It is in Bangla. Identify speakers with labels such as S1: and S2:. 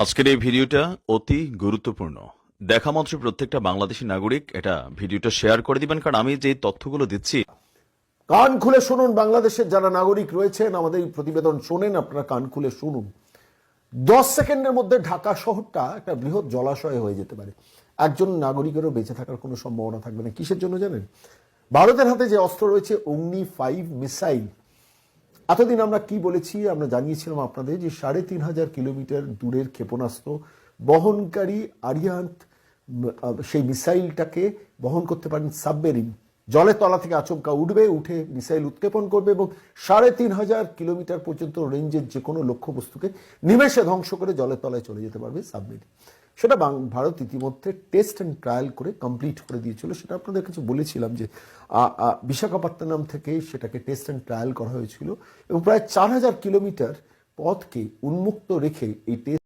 S1: আজকের এই ভিডিওটা অতি গুরুত্বপূর্ণ। দেখা মাত্র প্রত্যেকটা বাংলাদেশী নাগরিক এটা ভিডিওটা শেয়ার করে দিবেন, কারণ আমি যে তথ্যগুলো দিচ্ছি।
S2: কান খুলে শুনুন, বাংলাদেশের যারা নাগরিক রয়েছেন আমাদের এই প্রতিবেদন শোনেন, আপনারা কান খুলে শুনুন। 10 সেকেন্ডের মধ্যে ঢাকা শহরটা একটা বৃহৎ জলাশয় হয়ে যেতে পারে। একজন নাগরিকেরও বেঁচে থাকার কোনো সম্ভাবনা থাকবে না। কিসের জন্য জানেন? ভারতের হাতে যে অস্ত্র রয়েছে অগ্নি 5 মিসাইল। এতদিন আমরা কি বলেছি? আমরা জানিয়েছিলাম আপনাদের যে 3,500 কিলোমিটার দূরের ক্ষেপণাস্ত্র বহনকারী আরিয়ান্ত সেই মিসাইলটাকে বহন করতে পারেন সাবমেরিন। জলের তলা থেকে আচমকা উঠবে, উঠে মিসাইল উৎক্ষেপণ করবে এবং 3,500 কিলোমিটার পর্যন্ত রেঞ্জের যে কোনো লক্ষ্যবস্তুকে নিমেষে ধ্বংস করে জলের তলায় চলে যেতে পারবে সাবমেরিন। সেটা ভারত ইতিমধ্যে টেস্ট অ্যান্ড ট্রায়াল করে কমপ্লিট করে দিয়েছিল। সেটা আপনাদের কাছে বলেছিলাম যে বিশাখাপত্তনম থেকে সেটাকে টেস্ট অ্যান্ড ট্রায়াল করা হয়েছিল এবং প্রায় 4,000 কিলোমিটার পথকে উন্মুক্ত রেখে এই টেস্ট